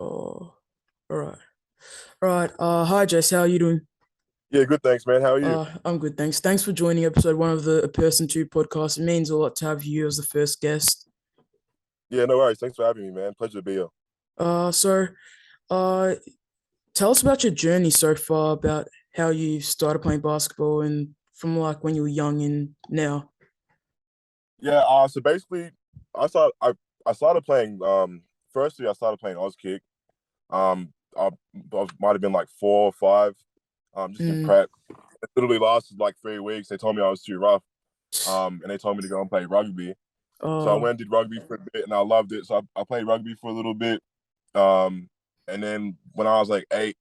Oh, all right. All right. Hi, Jayce. How are you doing? Yeah, good. Thanks, man. How are you? I'm good, thanks. Thanks for joining episode one of the A Person Two podcast. It means a lot to have you as the first guest. Yeah, no worries. Thanks for having me, man. Pleasure to be here. So, uh, tell us about your journey so far, about how you started playing basketball and from like when you were young and now. Yeah. So basically, I started. I started playing. Firstly, I started playing Oz kick. I might have been like 4 or 5. Just in Mm. prep. It literally lasted like 3 weeks. They told me I was too rough. And they told me to go and play rugby. So I Oh, went and did rugby for a bit, and I loved it. So I played rugby for a little bit. Um, and then when I was like 8,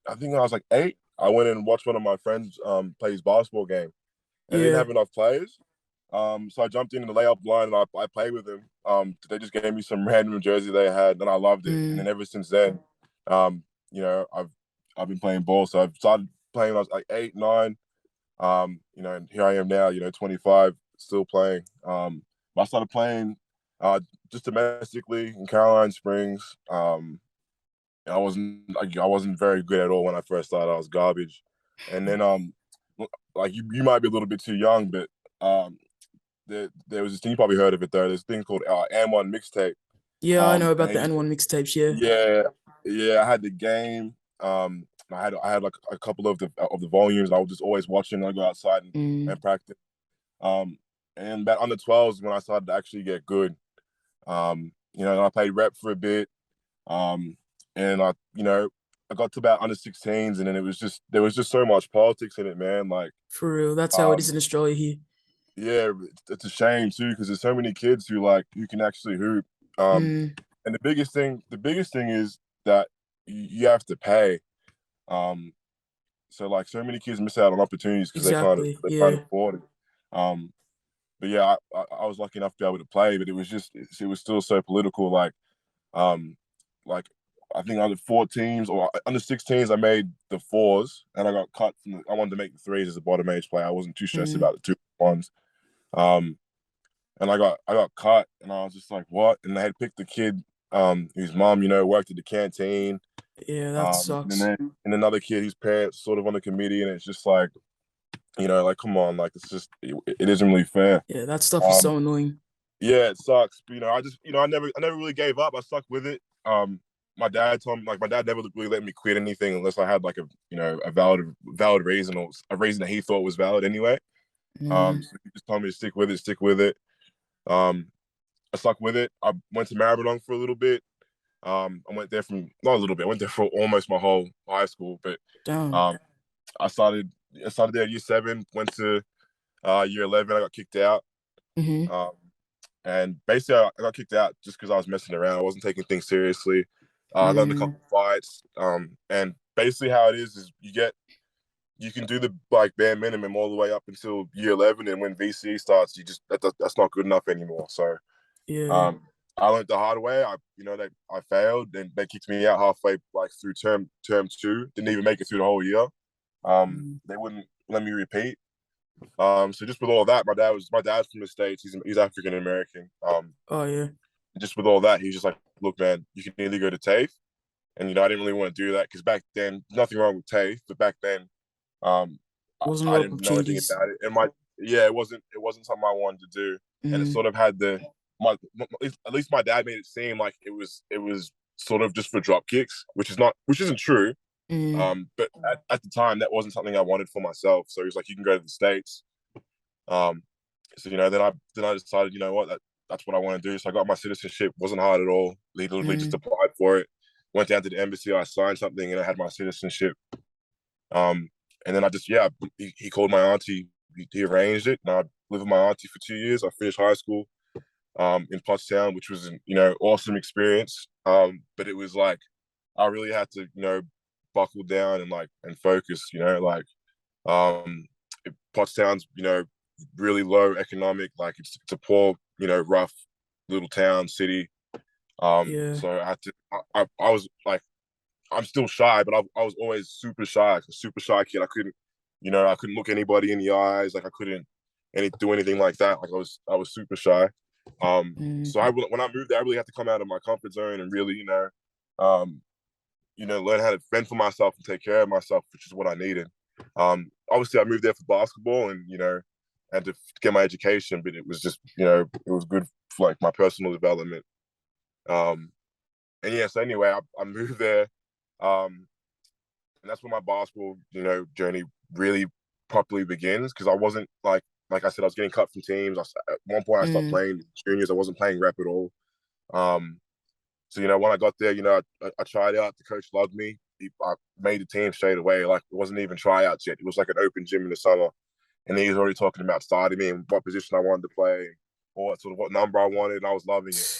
I think I was like 8, I went and watched one of my friends play his basketball game, and they didn't yeah. have enough players. So I jumped in the layup line and I played with them. They just gave me some random jersey they had, and I loved it. And then Mm. ever since then, um, I've been playing ball. So I've started playing when I was like 8, 9. And here I am now. 25, still playing. I started playing uh, just domestically in Caroline Springs. I wasn't very good at all when I first started. I was garbage, and then like you might be a little bit too young, but um, there was this thing, you probably heard of it though. There's a thing called M1 mixtape. Yeah, I know And about they the just N1 mixtapes. Yeah. Yeah, yeah. I had the game. I had like a couple of the volumes. I was just always watching. I go outside Mm. and practice. Um, and that under 12s when I started to actually get good. And I played rep for a bit. Um, and I got to about under 16s, and then there was just so much politics in it, man. Like, For real, that's how it is um, in Australia here. yeah, it's a shame too because there's so many kids who can actually hoop. Um, Mm. and the biggest thing is that you have to pay. Um, so like so many kids miss out on opportunities because they can't Exactly. they can't Yeah. afford it. But yeah, I was lucky enough to be able to play, but it was still so political. Um, like I think under 14s or under 16s, I made the fours, and I got cut I wanted to make the threes as a bottom age player. I wasn't too stressed Mm. about the 2 ones. Um, and I got cut, and I was just like, what? And they had picked the kid, whose mom, worked at the canteen. Yeah, that And sucks. then and another kid whose parents sort of on the committee, and it's just like, like come on, like it isn't really fair. Yeah, that stuff is Um, so annoying. yeah, it sucks. But, I never really gave up. I stuck with it. My dad told me, like, my dad never really let me quit anything unless I had like a valid reason, or a reason that he thought was valid anyway. Mm. So he just told me to stick with it. Um, I stuck with it. I went to Maribyrnong for a little bit. I went there from not a little bit. I went there for almost my whole high school. But Damn. um, I started there at year 7. Went to year 11. I got kicked out. Mm-hmm. Um, and basically, I got kicked out just because I was messing around. I wasn't taking things seriously. I got in a Mm. couple of fights. And basically, how it is you can do the like bare minimum all the way up until year 11, and when VC starts, that's not good enough anymore. So Yeah. um, I learned the hard way. I failed, and they kicked me out halfway, like through term 2. Didn't even make it through the whole year. Mm. They wouldn't let me repeat. So just with all that, my dad's from the States. He's African American. Oh yeah. Just with all that, he's just like, look, man, you can either go to TAFE, and I didn't really want to do that because back then, nothing wrong with TAFE, but back then, um, Wasn't a I lot of didn't know anything opportunities. about it. Yeah, it wasn't something I wanted to do, and it Mm. sort of had at least my dad made it seem like it was sort of just for drop kicks, which isn't true. Mm. But at the time, that wasn't something I wanted for myself. So he was like, you can go to the States. Um, so then I decided, you know what, that's what I want to do. So I got my citizenship. Wasn't hard at all. Literally just Mm. applied for it. Went down to the embassy. I signed something, and I had my citizenship. Um, and then he called my auntie. He arranged it, and I lived with my auntie for 2 years. I finished high school in Pottstown, which was an awesome experience. But it was like I really had to buckle down and focus. Um, Pottstown's really low economic. Like it's a poor, rough little town city. Yeah. So I had to. I was like, I'm still shy, but I was always super shy, a super shy kid. I couldn't look anybody in the eyes. Like I couldn't do anything like that. Like I was super shy. Mm. So when I moved there, I really had to come out of my comfort zone and really, um, learn how to fend for myself and take care of myself, which is what I needed. Obviously, I moved there for basketball and and to get my education, but it was just it was good for like my personal development. Um, and yeah, so anyway, I moved there, and that's when my basketball journey really properly begins because I wasn't like I said, I was getting cut from teams. At one point, I stopped Mm, playing juniors. I wasn't playing rep at all. Um, so when I got there, I tried out. The coach loved me. I made the team straight away. Like it wasn't even tryouts yet. It was like an open gym in the summer, and he was already talking about starting me and what position I wanted to play, or what number I wanted. And I was loving it.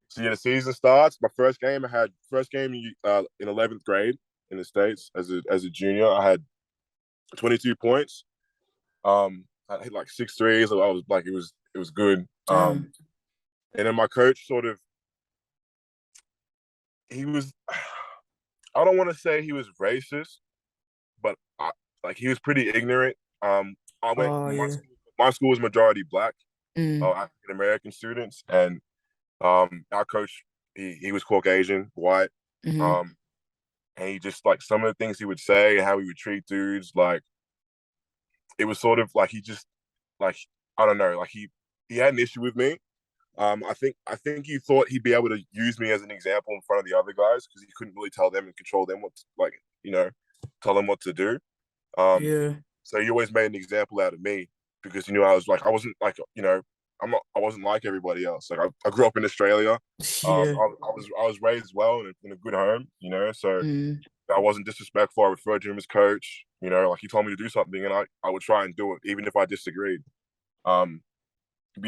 So yeah, the season starts. My first game, I had first game in 11th grade in the States as a junior. I had 22 points. I hit like 6 threes. So I was like, it was good. damn. And then my coach sort of he was I don't want to say he was racist, but he was pretty ignorant. I went Oh yeah. my school was majority black, Mm, African American students, and our coach he was Caucasian, white, mm-hmm. um, and he just like some of the things he would say, how he would treat dudes, like it was sort of like he just like I don't know, like he had an issue with me. I think he thought he'd be able to use me as an example in front of the other guys because he couldn't really tell them and control them tell them what to do. Um, Yeah. so he always made an example out of me because I was like I wasn't like I wasn't like everybody else. Like I grew up in Australia. Yeah. I was raised well in a good home. So Mm, I wasn't disrespectful. I referred to him as coach. Like he told me to do something and I would try and do it even if I disagreed. Um,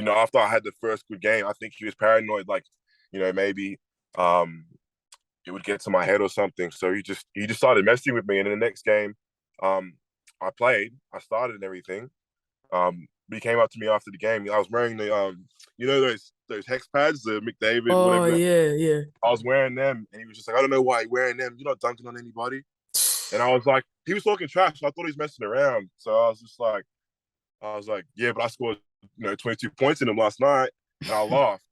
after I had the first good game, I think he was paranoid, like, maybe um it would get to my head or something. So he just started messing with me. And in the next game, um, I started and everything. But he came up to me after the game. I was wearing the those hex pads, the McDavid, oh whatever. yeah, yeah. I was wearing them, and he was just like, I don't know why you're wearing them. You're not dunking on anybody. And I was like, he was talking trash. I thought he was messing around. So I was like, yeah, but I scored 22 points in him last night, and I laughed.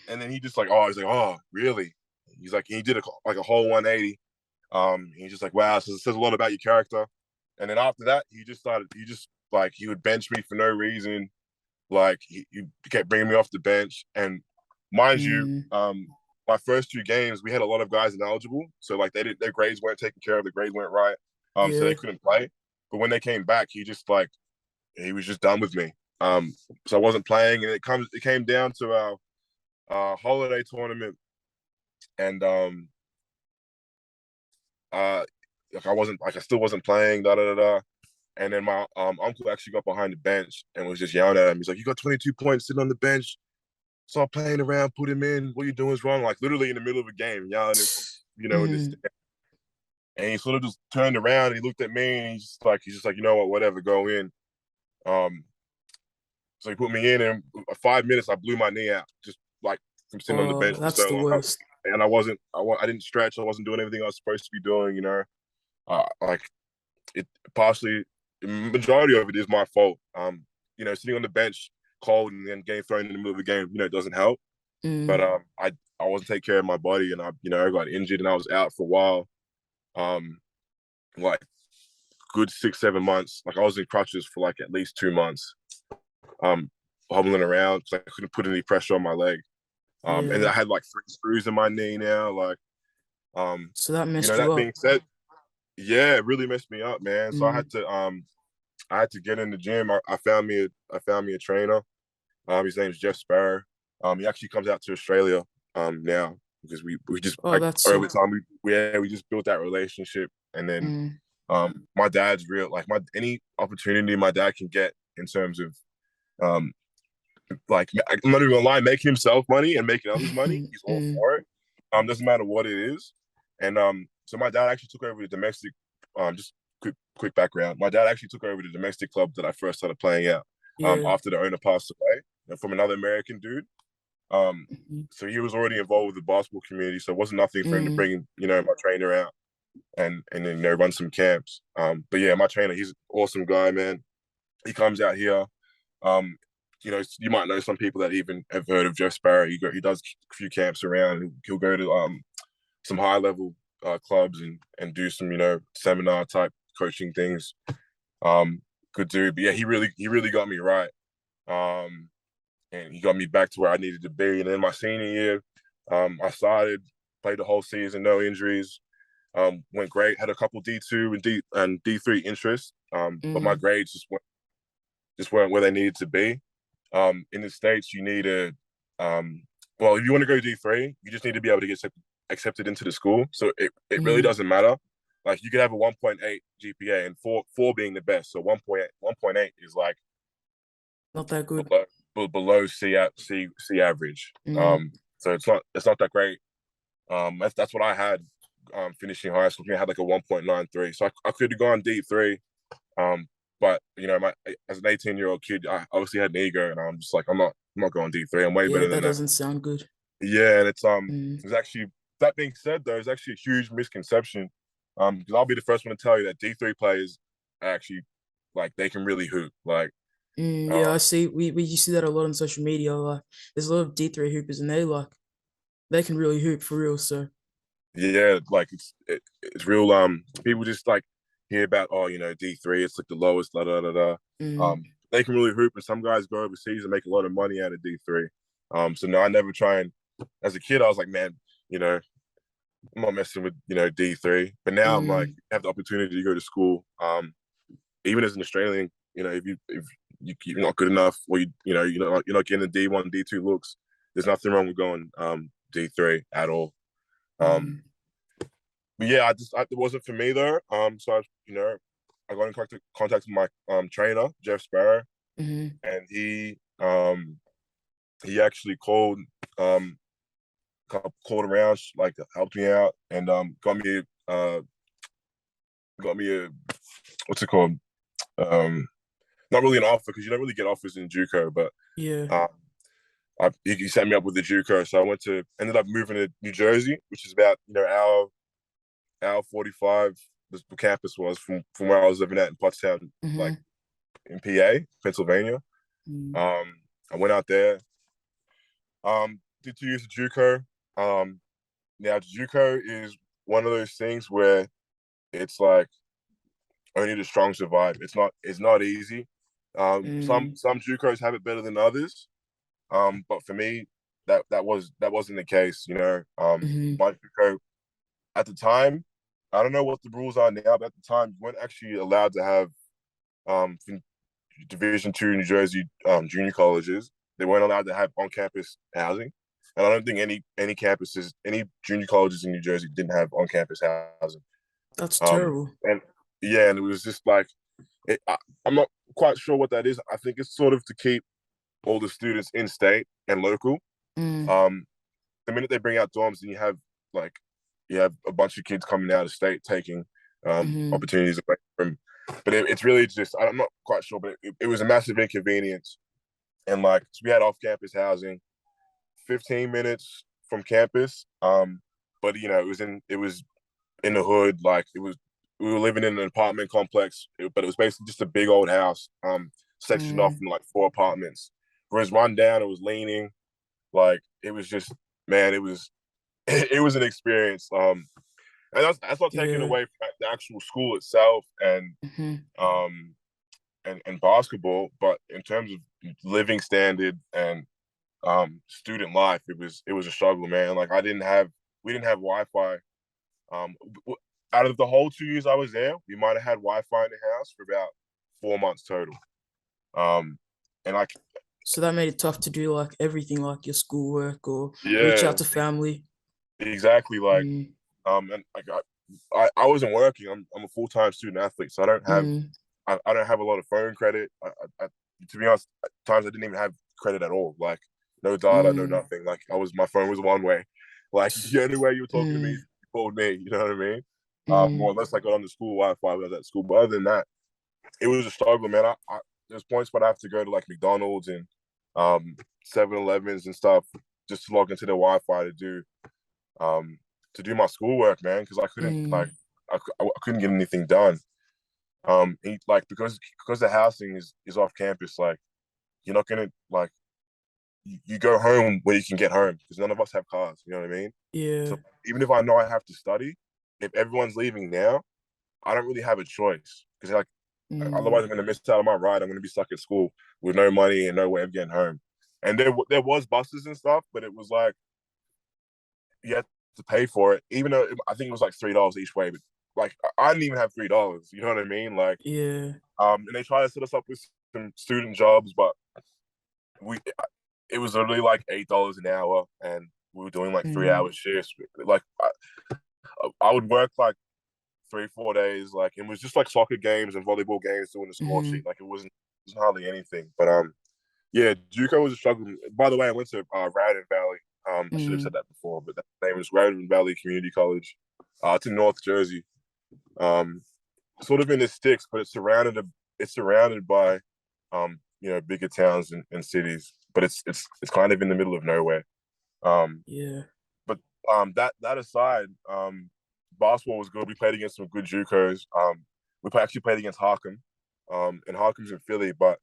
And then he's like, oh, really? He's like, he did like a whole 180. He's just like, wow, so it says a lot about your character. And then after that, he would bench me for no reason. Like he kept bringing me off the bench. And mind you, Mm, my first 2 games, we had a lot of guys ineligible. So like their grades weren't taken care of, the grades weren't right. So yeah. they couldn't play. But when they came back, he was just done with me. So I wasn't playing, and it came down to our holiday tournament, and uh, I still wasn't playing, da da da da. And then my uncle actually got behind the bench and was just yelling at him. He's like, "You got 22 points sitting on the bench. Stop playing around. Put him in. What you doing is wrong." Like literally in the middle of a game, yelling at him from in this. Mm, And he sort of just turned around and he looked at me and he's just like, you know what, whatever, go in. Um, so he put me in, and 5 minutes I blew my knee out just like from sitting on the oh, bench for that's so the long. worst. And I didn't stretch. I wasn't doing everything I was supposed to be doing. Like it partially, the majority of it is my fault. Sitting on the bench cold and then getting thrown in the middle of the game, it doesn't help. But Mm, I wasn't taking care of my body, and I got injured and I was out for a while. Um, like good 6, 7 months. Like I was in crutches for like at least 2 months. Um, hobbling around because I couldn't put any pressure on my leg. And yeah. I had like 3 screws in my knee now. Like, um, So that messed you that up. being said, yeah, it really messed me up, man. So Mm, I had to get in the gym. I found me a trainer. His name's Jeff Sparrow. He actually comes out to Australia now because we just oh, like that's over sick. time we just built that relationship. And then Mm, my dad's real, like my any opportunity my dad can get in terms of um like I'm not even gonna lie, making himself money and making others money, he's all mm, for it. Doesn't matter what it is. And so my dad actually took over the domestic. Just quick background. My dad actually took over the domestic club that I first started playing at. yeah. After the owner passed away, from another American dude. Um, Mm, so he was already involved with the basketball community, so it wasn't nothing for him to mm, bring my trainer out and then run some camps. But yeah, my trainer, he's an awesome guy, man. He comes out here. Um, you might know some people that even have heard of Jeff Sparrow. He does a few camps around. He'll go to some high level clubs and do some seminar type coaching things. Good dude, but yeah, he really got me right. And he got me back to where I needed to be. And then my senior year, I started, played the whole season, no injuries. Went great. Had a couple D2 and D3 interests, but my Mm, grades just weren't where they needed to be. In the States, you need a well, if you want to go D3, you just need to be able to get accepted into the school. So it really mm, doesn't matter. Like you could have a 1.8 GPA and four being the best. So 1.8 is like not that good. below C average. Mm, So it's not that great. That's what I had finishing high school. I had like a 1.93. So I could have gone D3. But as an 18-year-old kid, I obviously had an ego, and I'm just like, I'm not going D3. I'm way yeah, better than that that. doesn't sound good. Yeah, and Mm, it's actually, that being said though, it's actually a huge misconception. Because I'll be the first one to tell you that D3 players are actually, like, they can really hoop. Like, yeah, um, I see. We you see that a lot on social media. Like, there's a lot of D3 hoopers, and they can really hoop for real. So, yeah, like it's real. People just like hear about, oh, D3, it's like the lowest, da da da da. mm, Um, they can really hoop, and some guys go overseas and make a lot of money out of D3. So no, I never try and. As a kid, I was like, man, I'm not messing with D3. But now I'm like, mm, I have the opportunity to go to school. Even as an Australian, if you're not good enough, or you're not getting the D1, D2 looks, there's nothing wrong with going D3 at all. Um, mm, but yeah, it wasn't for me though. So I got in contact with my trainer, Jeff Sparrow, mm, and he actually um called around, like, helped me out, and got me a what's it called? Um, Not really an offer, because you don't really get offers in JUCO, but yeah, uh, he set me up with the JUCO. So ended up moving to New Jersey, which is about hour 45. The campus was from where I was living at in Pottstown, like mm, in PA, Pennsylvania. mm, I went out there, did 2 years of JUCO. Now JUCO is one of those things where it's like only the strong survive. It's not easy. Some mm, some JUCOs have it better than others. But for me, that wasn't the case. mm, My JUCO at the time, I don't know what the rules are now, but at the time, you weren't actually allowed to have Division 2 New Jersey junior colleges. They weren't allowed to have on-campus housing, and I don't think any junior colleges in New Jersey didn't have on-campus housing. that's Um, terrible. and yeah, and it was just like, I'm not quite sure what that is. I think it's sort of to keep all the students in state and local. Mm, Um, the minute they bring out dorms, and like you have a bunch of kids coming out of state taking mm, opportunities away from. But it's really just, I'm not quite sure, but it was a massive inconvenience. And like, so we had off-campus housing, 15 minutes from campus. But it was in the hood. Like, we were living in an apartment complex, but it was basically just a big old house, sectioned off mm, from like 4 apartments. Whereas run down, it was leaning. Like, it was just, man, it was an experience. And that's not taken yeah, away from the actual school itself mm, um and basketball, but in terms of living standard and student life, it was a struggle, man. Like, we didn't have Wi-Fi. Out of the whole 2 years I was there, we might have had Wi-Fi in the house for about 4 months total. Um, and like, so that made it tough to do like everything, like your schoolwork or reach yeah, out to family. exactly. Like, Mm, and like, I wasn't working. I'm a full-time student athlete, so mm, I don't have a lot of phone credit. To be honest, at times I didn't even have credit at all. Like, no data, no mm, nothing. Like, my phone was one way. Like, the only way you were talking to me, mm, you called me. You know what I mean? Or mm, unless I got on the school Wi-Fi when I was at school. But other than that, it was a struggle, man. There's points where I have to go to like McDonald's and 7-Elevens and stuff just to log into their Wi-Fi um to do my schoolwork, man, because I couldn't like mm, I couldn't get anything done. Like, because the housing is off campus, like, you're not gonna like you go home when you can get home because none of us have cars. You know what I mean? Yeah. So even if I know I have to study, if everyone's leaving now, I don't really have a choice because like otherwise Mm, I'm going to miss out on my ride. I'm going to be stuck at school with no money and no way of getting home. And there was buses and stuff, but it was like you had to pay for it, even though I think it was like $3 each way. But like I didn't even have $3. You know what I mean? Like yeah. and they tried to set us up with some student jobs, but we it was literally like $8 an hour, and we were doing like 3 hour Mm, shifts. Like I would work like 3 4 days. Like it was just like soccer games and volleyball games doing the score sheet. mm-hmm. Like it wasn't hardly anything. But yeah, JUCO was a struggle. By the way, I went to Radin Valley. I should have said Mm, that before, but that name is Radin Valley Community College. It's in North Jersey. Um, sort of in the sticks, but it's surrounded by bigger towns and cities, but it's kind of in the middle of nowhere. Um, yeah. but that aside, basketball was good. We played against some good JUCOs. Actually played against Harkham, and Harkham's in Philly. But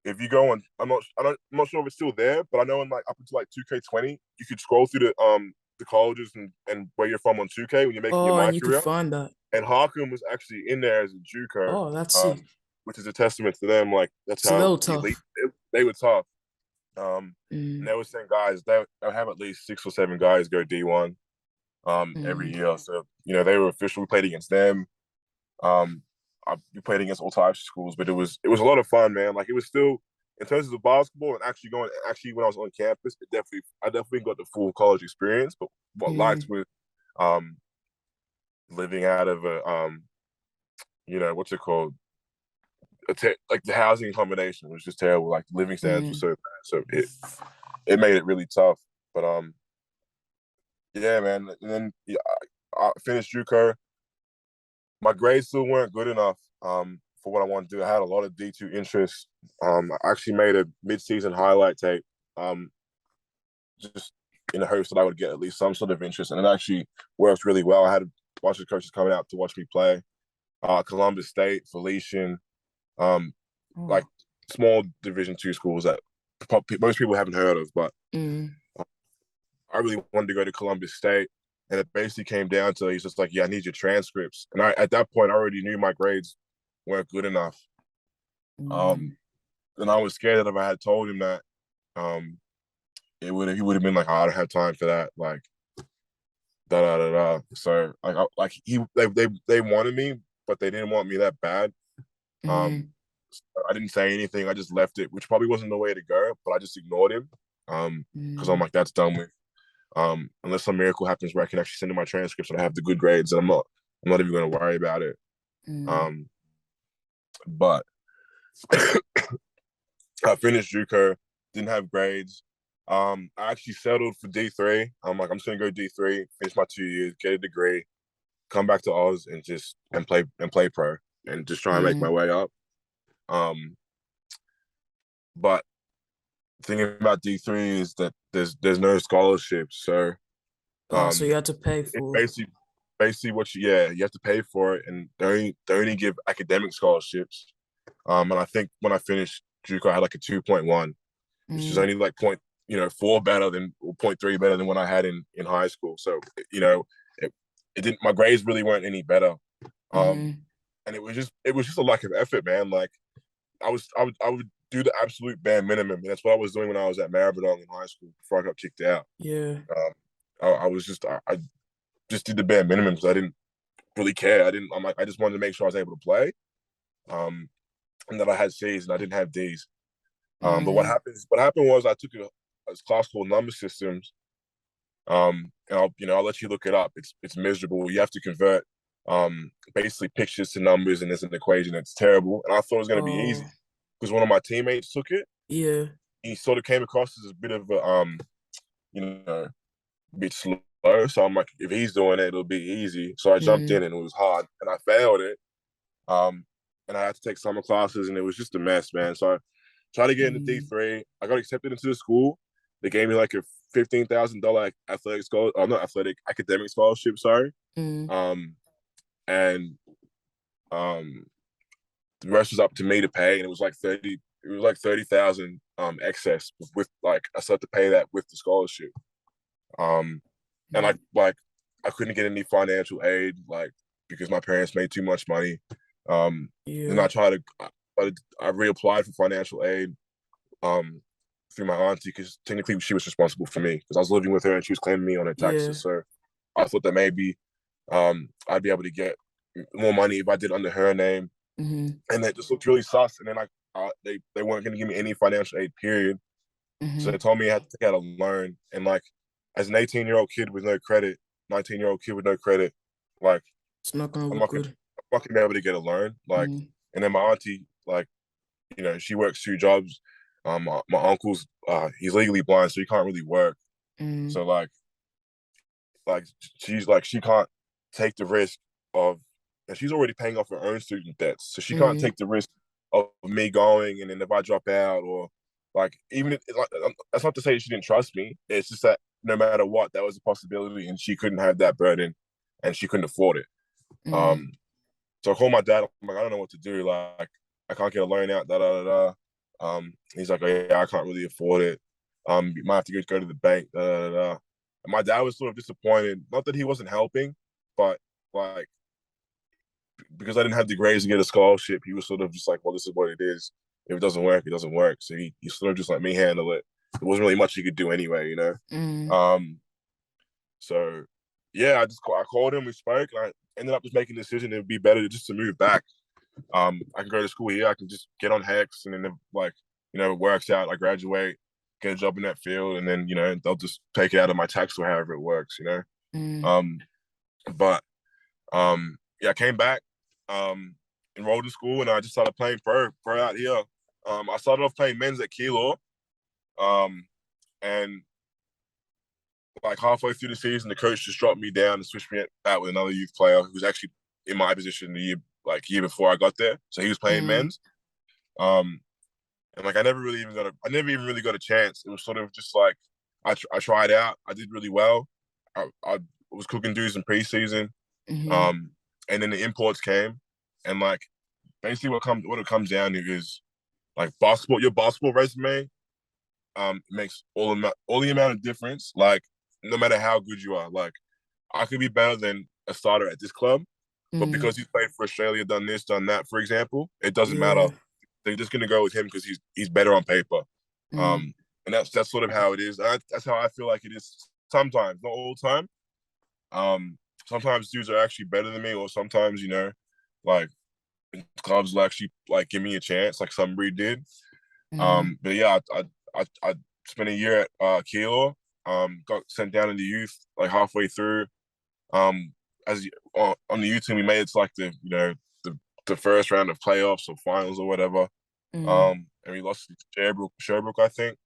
if you go on, I'm not sure if it's still there, but I know in like up until like 2K20, you could scroll through the colleges and where you're from on 2K when you're making your Oh, my and you could career. find that. And Harkham was actually in there as a JUCO, Oh, that's sick. which is a testament to them. Like that's So they how were elite tough. they were tough. And Mm, they were saying guys they have at least 6 or 7 guys go D1 every mm, year. So they were official. We played against them. Um, we played against all types of schools, but it was a lot of fun, man. Like it was still in terms of the basketball and actually when I was on campus, I definitely got the full college experience. But what liked mm, with um living out of a what's it called? Like the housing accommodation was just terrible. Like the living standards were mm, so bad, so it made it really tough. But yeah, man. And then yeah, I finished JUCO. My grades still weren't good enough for what I wanted to do. I had a lot of D2 interest. I actually made a mid-season highlight tape just in the hopes that I would get at least some sort of interest, and it actually worked really well. I had a bunch of coaches coming out to watch me play. Columbus State, Felician, um, like oh, small Division 2 schools that most people haven't heard of, but mm, I really wanted to go to Columbus State. And it basically came down to he's just like, yeah, I need your transcripts. And at that point, I already knew my grades weren't good enough. mm, Um, and I was scared that if I had told him that, um, he would have been like, oh, I don't have time for that. Like, da da da da. So they wanted me, but they didn't want me that bad. Um, mm, so I didn't say anything. I just left it, which probably wasn't the way to go. But I just ignored him. Because I'm mm, like, that's done with. Unless some miracle happens where I can actually send in my transcripts and I have the good grades, and I'm not even going to worry about it. mm. But I finished JUCO, didn't have grades. I actually settled for D3. I'm like, I'm just gonna go D3, finish my 2 years, get a degree, come back to Oz, and just play pro, and just try and make my Mm. way up. Um, but the thing about D3 is that there's no scholarships, so Oh, so you um, had to pay it for. basically what you have to pay for it, and they only give academic scholarships. And I think when I finished JUCO, I had like a 2.1, which is Mm, only like 4 better than or 0.3 better than what I had in high school. So it didn't. My grades really weren't any better. Um, mm, and it was just a lack of effort, man. Like I would do the absolute bare minimum, and that's what I was doing when I was at Maribyrnong in high school before I got kicked out. yeah. Um, I just did the bare minimum because I didn't really care. I'm like I just wanted to make sure I was able to play. Um, and that I had C's and I didn't have D's. But what Mm, happened was I took a class called number systems. And I'll let you look it up. It's miserable. You have to convert basically pictures to numbers, and there's an equation that's terrible. And I thought it was going to be easy oh, because one of my teammates took it. yeah. He sort of came across as a bit of a you know, a bit slow. So I'm like, if he's doing it, it'll be easy. So I jumped in Mm, and it was hard, and I failed it. Um, and I had to take summer classes, and it was just a mess, man. So I tried to get into mm, D3. I got accepted into the school. They gave me like a $15,000 athletic scholarship, not athletic, academic scholarship. Sorry. mm, Um, and the rest was up to me to pay, and it was like it was like 30,000 excess with like I still had to pay that with the scholarship. And I couldn't get any financial aid like because my parents made too much money. Then Yeah. I reapplied for financial aid through my auntie because technically she was responsible for me because I was living with her and she was claiming me on her Yeah. taxes. So I thought that maybe I'd be able to get more money if I did under her name. Mm-hmm. And that just looked really sus. And then they weren't going to give me any financial aid, period. So they Mm-hmm. told me I had to get a loan. And like as an 18-year-old kid with no credit, 19-year-old kid with no credit, like It's not gonna I'm look not gonna, good. I'm not gonna be able to get a loan. Like, Mm-hmm. and then my auntie, like, she works 2 jobs. My uncle's he's legally blind, so he can't really work. Mm-hmm. So like she's like she can't take the risk of, and she's already paying off her own student debts, so she can't Mm-hmm. take the risk of me going, and then if I drop out or like even if, like that's not to say she didn't trust me. It's just that no matter what, that was a possibility, and she couldn't have that burden, and she couldn't afford it. Mm-hmm. Um, so I called my dad. I'm like, I don't know what to do. Like, I can't get a loan out. Da da da da. He's like, oh, yeah, I can't really afford it. You might have to go to the bank. Da da da. And my dad was sort of disappointed. Not that he wasn't helping, but like because I didn't have the grades to get a scholarship, he was sort of just like, well, this is what it is. If it doesn't work, it doesn't work. So he sort of just let me handle it. There wasn't really much he could do anyway. Mm-hmm. Um, so yeah, I called him, we spoke, and I ended up just making the decision it would be better just to move back. I can go to school here. I can just get on Hex, and then like it works out. I graduate, get a job in that field, and then they'll just take it out of my tax or however it works. Mm-hmm. Um, but yeah, I came back, enrolled in school, and I just started playing pro out here. I started off playing men's at Kilo, and like halfway through the season, the coach just dropped me down and switched me out with another youth player who was actually in my position the year before I got there. So he was playing Mm-hmm. men's. Um, and like I never even really got a chance. It was sort of just like I tried out. I did really well. I was cooking dudes in preseason. Mm-hmm. Um, and then the imports came, and like basically what it comes down to is like your basketball resume makes all the amount of difference. Like no matter how good you are, like I could be better than a starter at this club, but Mm-hmm. because he's played for Australia, done this, done that, for example, it doesn't matter. Yeah. They're just gonna go with him because he's better on paper. Mm-hmm. And that's sort of how it is. That's how I feel like it is sometimes, not all the time. Sometimes dudes are actually better than me, or sometimes like clubs will actually like give me a chance, like somebody did. Mm-hmm. But yeah, I spent a year at Kilo. Got sent down in the youth like halfway through. Um, as on the youth team, we made it to like the first round of playoffs or finals or whatever. Mm-hmm. And we lost to Sherbrooke, I think.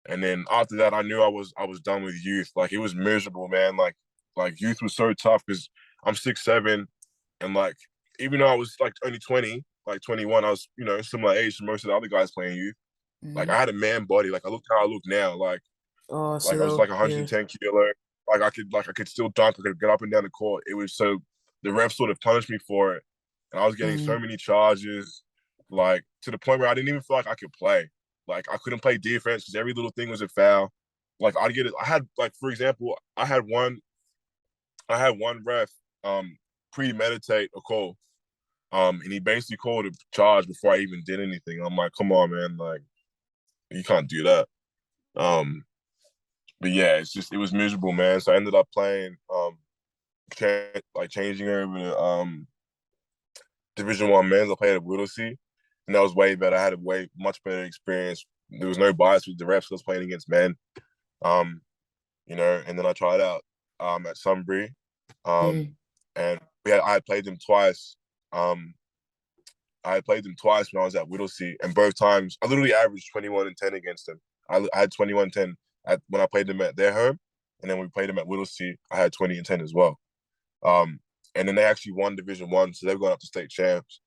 And then after that, I knew I was done with youth. Like it was miserable, man. Like youth was so tough because I'm 6'7", and like even though I was like only 20, like 21, I was similar age to most of the other guys playing youth. Like Mm-hmm. I had a man body. Like I looked how I look now. Oh, so Like I was like yeah. 110 kilo. Like I could still dunk. I could get up and down the court. It was so the refs sort of punished me for it, and I was getting Mm-hmm. so many charges, like to the point where I didn't even feel like I could play. Like I couldn't play defense because every little thing was a foul. Like I'd get it. I had like for example, I had one ref premeditate a call. And he basically called a charge before I even did anything. I'm like, come on, man, like you can't do that. Um, but yeah, it was miserable, man. So I ended up playing changing over to Division One men's. I played at Whittlesea, and that was way better. I had a way much better experience. There was no bias with the refs. I was playing against men. Um, and then I tried out at Sunbury. Um, Mm-hmm. and I had played them twice. I had played them twice when I was at Whittlesea, and both times I literally averaged 21 and 10 against them. I had 21-10 when I played them at their home, and then we played them at Whittlesea. I had 20 and 10 as well. Um, and then they actually won Division One, so they've gone up to state champs.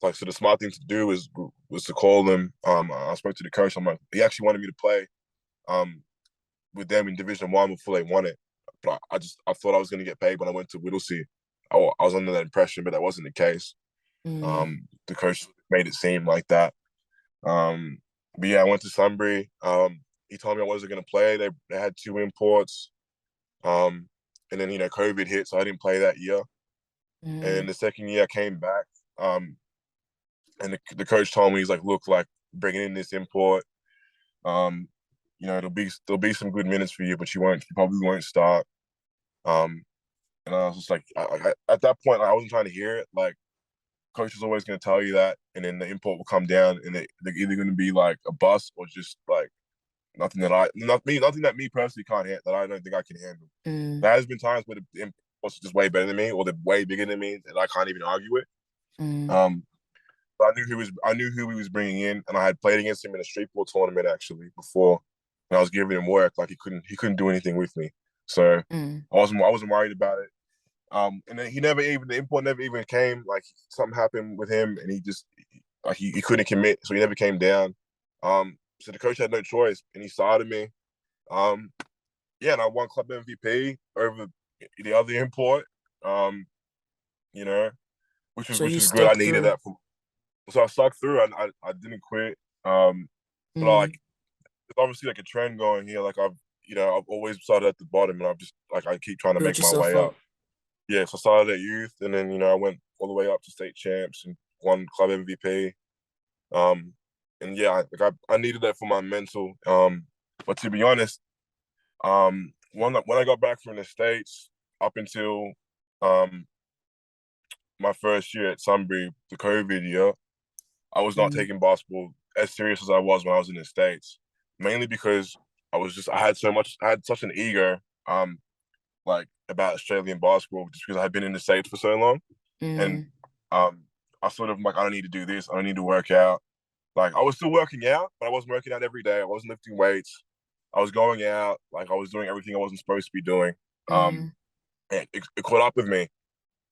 Like, so the smart thing to do was to call them. I spoke to the coach. I'm like, he actually wanted me to play um, with them in Division One before they won it. But I thought I was going to get paid when I went to Whittlesea. I was under that impression, but that wasn't the case. Mm-hmm. The coach made it seem like that. Um, but yeah, I went to Sunbury. He told me I wasn't gonna play. They had two imports. And then COVID hit, so I didn't play that year. And Mm, the second year I came back. And the coach told me, he's like, look, like bringing in this import. Um, there'll be some good minutes for you, but you probably won't start. Um, and I was just like, at that point, like, I wasn't trying to hear it. Like, coach is always going to tell you that, and then the import will come down, and they're either going to be like a bust or just like nothing that me personally can't handle, that I don't think I can handle. mm, There has been times where the imports are just way better than me, or they're way bigger than me, and I can't even argue with. mm, Um, but I knew who he was bringing in, and I had played against him in a street ball tournament actually before, and I was giving him work. Like he couldn't do anything with me, so mm, I wasn't worried about it. And then the import never even came. Like something happened with him, and he just like he couldn't commit, so he never came down. So the coach had no choice, and he started me. Um, yeah, and I won club MVP over the other import. Um, you know, which was so which you was good. I stuck needed through. that so I stuck through. I didn't quit. But Mm, there's obviously like a trend going here. Like I've always started at the bottom, and I've just like I keep trying to build make my yourself way up. up. Yeah, so I started at youth, and then I went all the way up to state champs and won club MVP. Um, and yeah, I needed that for my mental. But to be honest, when I got back from the States up until um my first year at Sunbury, the COVID year, I was not Mm, taking basketball as serious as I was when I was in the States. Mainly because I had such an ego, like about Australian basketball, just because I had been in the States for so long. And mm, um I sort of like, I don't need to do this, I don't need to work out. Like I was still working out, but I wasn't working out every day. I wasn't lifting weights. I was going out, like I was doing everything I wasn't supposed to be doing. Um, mm. and it caught up with me.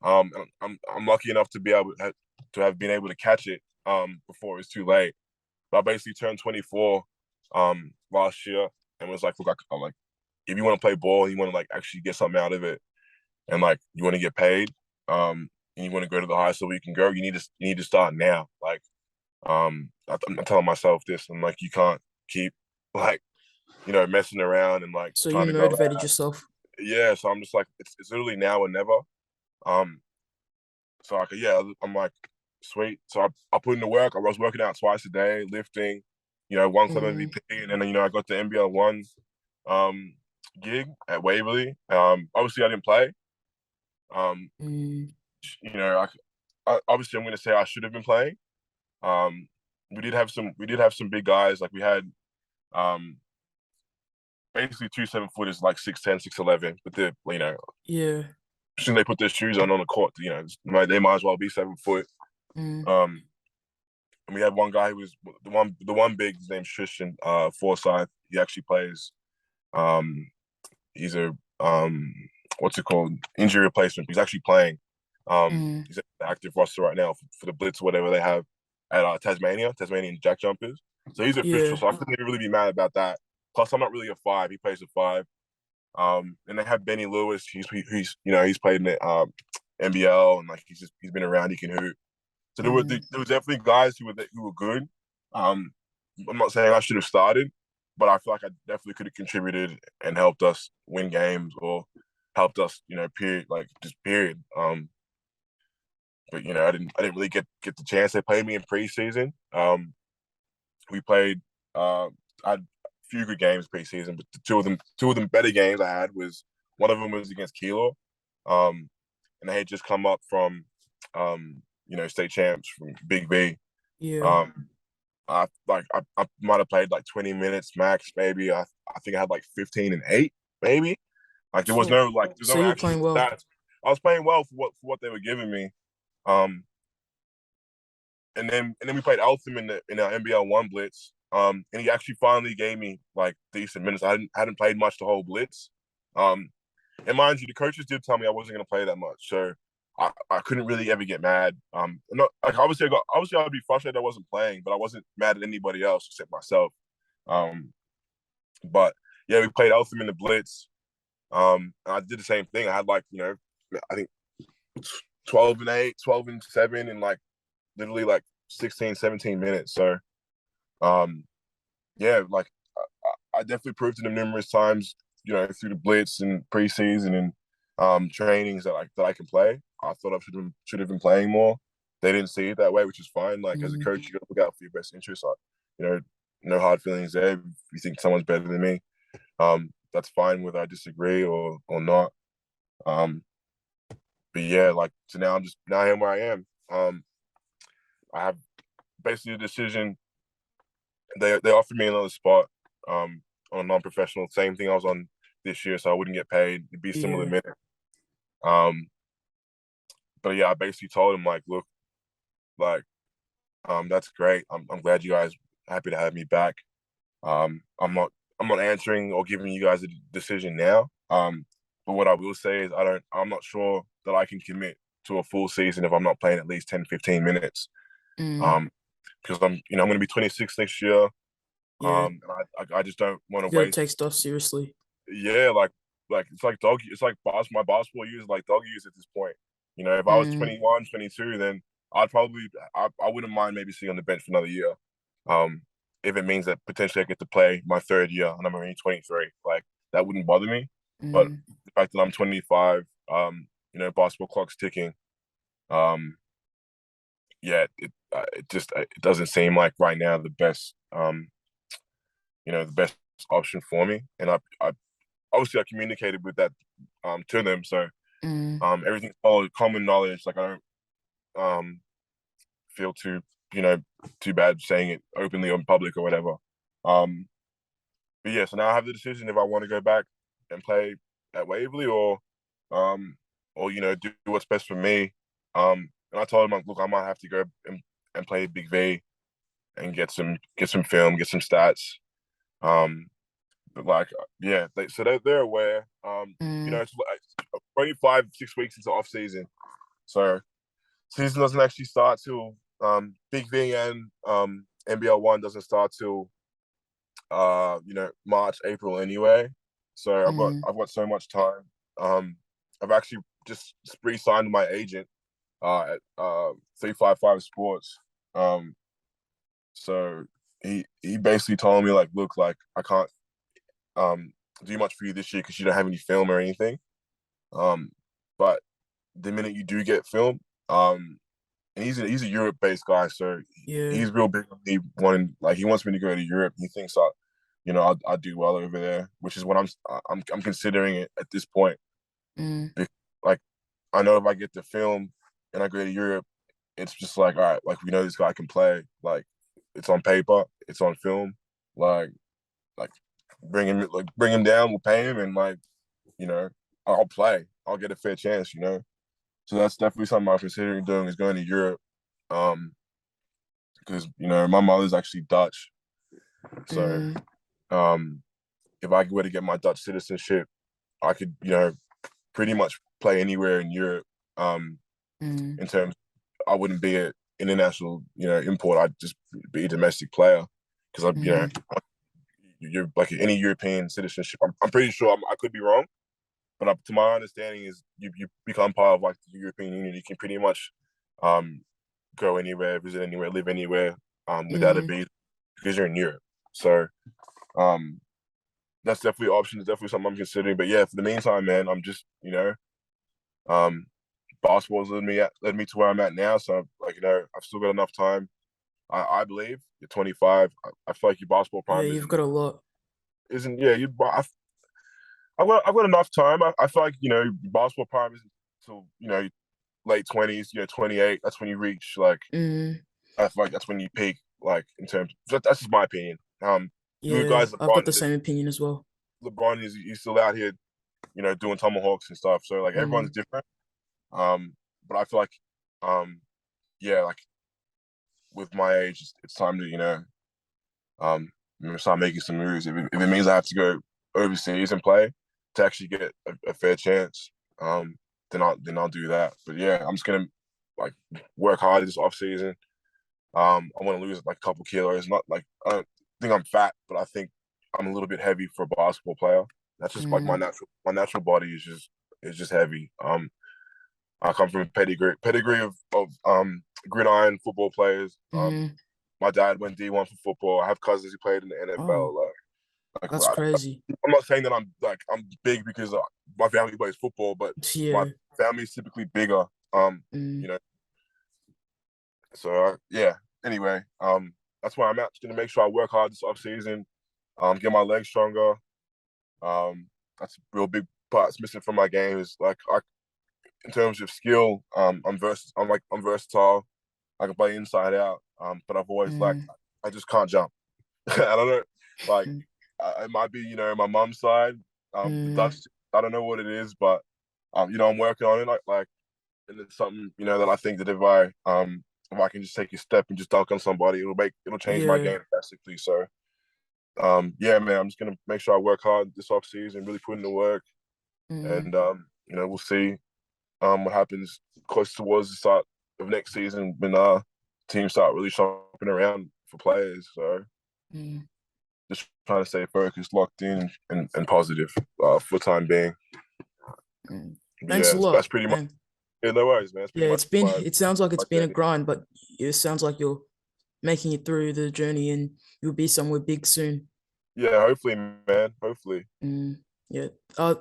And I'm lucky enough to have been able to catch it before it was too late. But I basically turned 24 last year and was like, look, I'm like, if you want to play ball, you want to like actually get something out of it, and like you want to get paid, and you want to go to the highest level you can go, you need to start now. Like, I'm telling myself this, and like you can't keep like messing around and like So you trying to go motivated out. yourself. Yeah, so I'm just like, it's literally now or never. Um, so like yeah, I'm like, sweet. So I put in the work. I was working out twice a day, lifting. One club Mm, MVP, and then I got the NBL one um gig at Waverley. Obviously I didn't play. Um, mm, you know, obviously I'm going to say I should have been playing. Um, we did have some big guys. Like we had um basically two 7 footers, like 6'10", 6'11", but yeah. as soon as they put their shoes on the court, they might as well be 7 foot. Mm, Um, and we had one guy who was the one big, his name's Tristan Forsyth. He actually plays. Um, he's a what's it called, injury replacement. He's actually playing. mm, He's an active roster right now for the Blitz or whatever they have at Tasmanian Jack Jumpers. So he's official. yeah. So I couldn't really be mad about that. Plus, I'm not really a five. He plays a five. And they have Benny Lewis. He's played in the NBL, and like he's been around. He can hoop. So Mm, there was definitely guys who were good. Um, I'm not saying I should have started, but I feel like I definitely could have contributed and helped us win games, or helped us, period, like just period. But I didn't really get the chance. They played me in preseason. We played. I had a few good games preseason, but the two of them better games I had was, one of them was against Kilo, and they had just come up from, state champs from Big V. yeah. Um, I might have played like 20 minutes max, maybe. I think I had like 15 and 8, maybe. Like So there's so no you were actual playing well. stats. I was playing well for what they were giving me. Um, and then we played Eltham in our NBL one blitz. And he actually finally gave me like decent minutes. I hadn't played much the whole blitz. Um, and mind you, the coaches did tell me I wasn't going to play that much, so I couldn't really ever get mad. Not like obviously I'd be frustrated I wasn't playing, but I wasn't mad at anybody else except myself. Um, but yeah, we played Eltham in the blitz. And I did the same thing. I had like, I think 12 and 8, 12 and 7, and like literally like 16, 17 minutes. So Um, yeah, like I definitely proved to them numerous times, through the blitz and preseason and trainings that I can play. I thought I should have been playing more. They didn't see it that way, which is fine. Like as a Mm, coach, you got to look out for your best interests. You know, no hard feelings there. If you think someone's better than me, that's fine whether I disagree or not. Um, but yeah, like so now I am where I am. I have basically a decision. They offered me another spot on a non-professional, same thing I was on this year, so I wouldn't get paid. It'd be similar yeah. minute. Um, but yeah, I basically told him like, look, like, that's great. I'm glad you guys happy to have me back. I'm not answering or giving you guys a decision now. But what I will say is I'm not sure that I can commit to a full season if I'm not playing at least 10, 15 minutes. Mm, Um, because I'm going to be 26 next year. yeah. And I just don't want to You gotta waste. take stuff seriously. Yeah, like it's like my basketball years like dog years at this point. If I was Mm, 21, 22, then I wouldn't mind maybe sitting on the bench for another year. Um, if it means that potentially I get to play my third year and I'm only 23, like that wouldn't bother me. But mm, the fact that I'm 25, basketball clock's ticking. Um, yeah, it doesn't seem like right now the best option for me. And I obviously I communicated with that to them. So mm, everything's all common knowledge. Like I don't feel too bad saying it openly or in public or whatever. Um, but yeah, so now I have the decision if I want to go back and play at Waverley or do what's best for me. And I told him like, look, I might have to go and play Big V and get some film, get some stats. Um, but like, yeah, so they're aware. mm, It's like only 5-6 weeks into off season, so season doesn't actually start till Big V and NBL one doesn't start till March, April anyway. So I've got mm, I've got so much time. I've actually just re-signed my agent at 355 Sports. Um, so he basically told me like, look, like I can't do much for you this year because you don't have any film or anything. Um, but the minute you do get film, and he's a Europe based guy, so yeah. he's real big on me wanting like he wants me to go to Europe. He thinks I'll do well over there, which is what I'm considering it at this point. Mm, Like I know if I get the film and I go to Europe, it's just like all right, like we know this guy can play. Like it's on paper, it's on film. Like bring him down, we'll pay him, and you know I'll play. I'll get a fair chance. So that's definitely something I'm considering doing is going to Europe. Um, because my mother's actually Dutch, so mm, um, if I were to get my Dutch citizenship, I could pretty much play anywhere in Europe. mm, In terms, I wouldn't be an international import. I'd just be a domestic player because mm, you're like any European citizenship. I'm pretty sure I could be wrong, but to my understanding is you become part of like the European Union. You can pretty much um, go anywhere, visit anywhere, live anywhere without a mm, visa because you're in Europe. So um, that's definitely an option. It's definitely something I'm considering. But yeah, for the meantime, man, I'm just um, basketball's led me to where I'm at now. So like I've still got enough time. I believe you're 25. I feel like your basketball yeah, prime you've got a lot. isn't yeah. I've got enough time. I feel like basketball prime isn't until late 20s. 28. That's when you reach like Mm, I feel like that's when you peak. Like in terms, that's just my opinion. You yeah, guys, I've got the LeBron, same opinion as well. LeBron is he's still out here, doing tomahawks and stuff. So like everyone's Mm, different. But I feel like, yeah, like with my age, it's time to um, start making some moves. If it means I have to go overseas and play to actually get a fair chance, then I'll do that. But yeah, I'm just gonna like work hard this off season. I want to lose like a couple kilos. Not like I don't think I'm fat, but I think I'm a little bit heavy for a basketball player. That's just like mm, my natural body is just heavy. I come from a pedigree of gridiron football players. mm. my dad went D1 for football. I have cousins who played in the NFL. Oh, that's crazy. I'm not saying that I'm big because my family plays football, but my Yeah. family is typically bigger. You know, so yeah. Anyway, that's where I'm at. Just gonna make sure I work hard this off season, get my legs stronger. That's a real big part that's missing from my game is like in terms of skill, I'm versatile. I can play inside out. But I've always I just can't jump. I don't know, like it might be my mom's side. That's I don't know what it is, but I'm working on it. And it's something that I think that if I can just take a step and just dunk on somebody, it'll change my Yeah. game drastically. So yeah, man, I'm just gonna make sure I work hard this off season, really put in the work, and we'll see what happens close towards the start of next season when teams start really shopping around for players. So just trying to stay focused, locked in, and positive for the time being. But Thanks yeah, a that's lot. pretty much. Yeah, no worries, man. That's Yeah, pretty much it sounds like it's my been a journey. grind, but it sounds like you're making it through the journey and you'll be somewhere big soon. Yeah, hopefully, man. Hopefully. Yeah.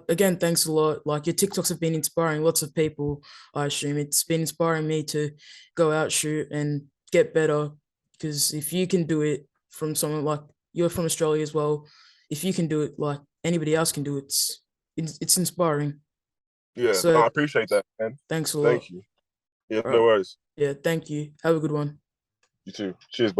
Again, thanks a lot. Like your TikToks have been inspiring lots of people. I assume it's been inspiring me to go out, shoot, and get better. Because if you can do it from someone like you're from Australia as well, if you can do it, like anybody else can do it, it's inspiring. Yeah, no, I So appreciate that, man. thanks a lot. Thank you. Yeah, All no right. worries. Yeah, thank you. Have a good one. You too. Cheers, buddy.